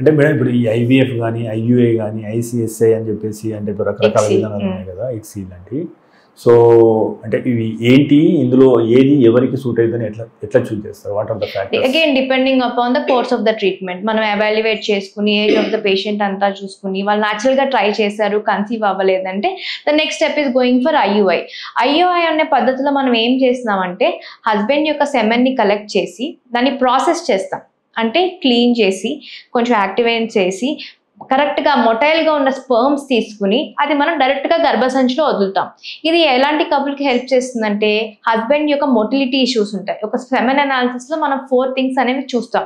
అంటే మేడం ఇప్పుడు ఈ ఐవీఎఫ్ కానీ ఐయుఐ కానీ ఐసిఎస్ఐ అని చెప్పేసి అంటే రకరకాల విధానాలు ఉన్నాయి కదా, ఎక్సీ లాంటివి. సో అంటే ఇవి ఏంటి, ఇందులో ఏది ఎవరికి సూట్ అవుతుందని ఎట్లా చూస్ చేస్తారు? What are the factors? Again depending upon the course of the treatment మనం ఎవాల్యుయేట్ చేసుకుని ఏజ్ ఆఫ్ ద పేషెంట్ అంతా చూసుకుని వాళ్ళు న్యాచురల్ గా ట్రై చేశారు, కన్సీవ్ అవ్వలేదంటే the next step is going for IUI. IUI అనే పద్ధతిలో మనం ఏం చేస్తున్నామంటే హస్బెండ్ యొక్క సెమెన్ ని కలెక్ట్ చేసి దాన్ని ప్రాసెస్ చేస్తాం. అంటే క్లీన్ చేసి కొంచెం యాక్టివేట్ చేసి కరెక్ట్గా మొటైల్గా ఉన్న స్పర్మ్స్ తీసుకుని అది మనం డైరెక్ట్గా గర్భసంచిలో వదులుతాం. ఇది ఎలాంటి కపుల్కి హెల్ప్ చేస్తుందంటే హస్బెండ్ యొక్క మొటిలిటీ ఇష్యూస్ ఉంటాయి. ఒక సెమెన్ అనాలిసిస్లో మనం 4 థింగ్స్ అనేవి చూస్తాం.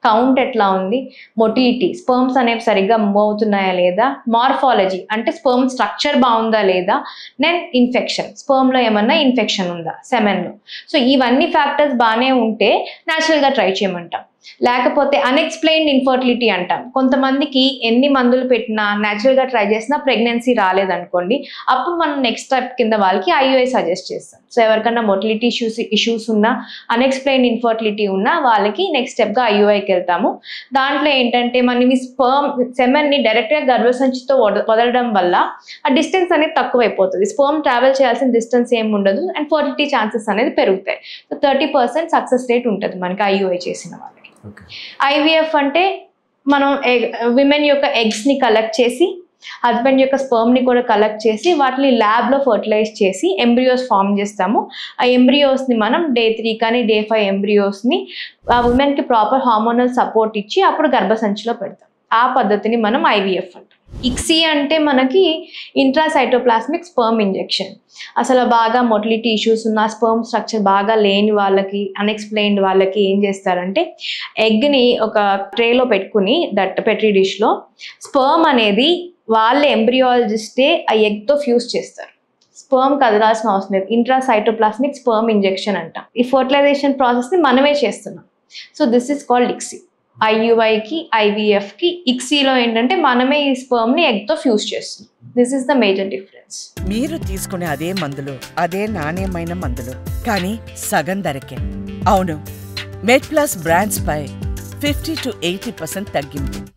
కౌంట్ ఎట్లా ఉంది, మొటిలిటీ స్పర్మ్స్ అనేవి సరిగ్గా మూవ్ అవుతున్నాయా లేదా, మార్ఫాలజీ అంటే స్పర్మ్ స్ట్రక్చర్ బాగుందా లేదా, దెన్ ఇన్ఫెక్షన్ స్పర్మ్లో ఏమన్నా ఇన్ఫెక్షన్ ఉందా సెమెన్లో. సో ఇవన్నీ ఫ్యాక్టర్స్ బాగానే ఉంటే న్యాచురల్గా ట్రై చేయమంటాం. లేకపోతే అన్ఎక్స్ప్లెయిన్డ్ ఇన్ఫర్టిలిటీ అంటాం. కొంతమందికి ఎన్ని మందులు పెట్టినా న్యాచురల్గా ట్రై చేసినా ప్రెగ్నెన్సీ రాలేదనుకోండి, అప్పుడు మనం నెక్స్ట్ స్టెప్ కింద వాళ్ళకి ఐయుఐ సజెస్ట్ చేస్తాం. సో ఎవరికన్నా మొటిలిటీ ఇష్యూస్ ఉన్నా అన్ఎక్స్ప్లెయిన్డ్ ఇన్ఫర్టిలిటీ ఉన్నా వాళ్ళకి నెక్స్ట్ స్టెప్గా ఐయుఐకి వెళ్తాము. దాంట్లో ఏంటంటే మనం ఈ సెమెన్ని డైరెక్ట్గా గర్భసంచితో వదలడం వల్ల ఆ డిస్టెన్స్ అనేది తక్కువైపోతుంది. స్పర్మ్ ట్రావెల్ చేయాల్సిన డిస్టెన్స్ ఏమి ఉండదు అండ్ ఫర్టిలిటీ ఛాన్సెస్ అనేది పెరుగుతాయి. సో 30% సక్సెస్ రేట్ ఉంటుంది మనకి ఐయుఐ చేసిన వాళ్ళకి. ఐవీఎఫ్ అంటే మనం విమెన్ యొక్క ఎగ్స్ని కలెక్ట్ చేసి హస్బెండ్ యొక్క స్పర్మ్ని కూడా కలెక్ట్ చేసి వాటిని ల్యాబ్లో ఫర్టిలైజ్ చేసి ఎంబ్రియోస్ ఫామ్ చేస్తాము. ఆ ఎంబ్రియోస్ని మనం Day 3 కానీ Day 5 ఎంబ్రియోస్ని ఆ ఉమెన్కి ప్రాపర్ హార్మోనల్ సపోర్ట్ ఇచ్చి అప్పుడు గర్భసంచిలో పెడతాం. ఆ పద్ధతిని మనం ఐవీఎఫ్ అంటాం. ఇక్సీ అంటే మనకి ఇంట్రాసైటోప్లాస్మిక్ స్పర్మ్ ఇంజెక్షన్. అసలు బాగా మొటిలిటీ ఇష్యూస్ ఉన్న స్పర్మ్ స్ట్రక్చర్ బాగా లేని వాళ్ళకి అన్ఎక్స్ప్లెయిన్డ్ వాళ్ళకి ఏం చేస్తారంటే ఎగ్ని ఒక ట్రేలో పెట్టుకుని పెట్రీ డిష్లో స్పర్మ్ అనేది వాళ్ళ ఎంబ్రియాలజిస్టే ఆ ఎగ్తో ఫ్యూజ్ చేస్తారు. స్పర్మ్ కదలాల్సిన అవసరం లేదు. ఇంట్రాసైటోప్లాస్మిక్ స్పర్మ్ ఇంజెక్షన్ అంటాం. ఈ ఫర్టిలైజేషన్ ప్రాసెస్ని మనమే చేస్తున్నాం. So this is called ICSI. ఐయుఐకి ఐవీఎఫ్కి ఇక్సీలో ఏంటంటే మనమే ఈ స్పర్మ్ని ఎగ్తో ఫ్యూజ్ చేస్తున్నాం. This is the major difference. మీరు తీసుకునే అదే మందులు, అదే నాణ్యమైన మందులు, కానీ సగం ధరకే. అవును, మెడ్ ప్లస్ బ్రాండ్స్ పై 50 to 80% తగ్గింపు.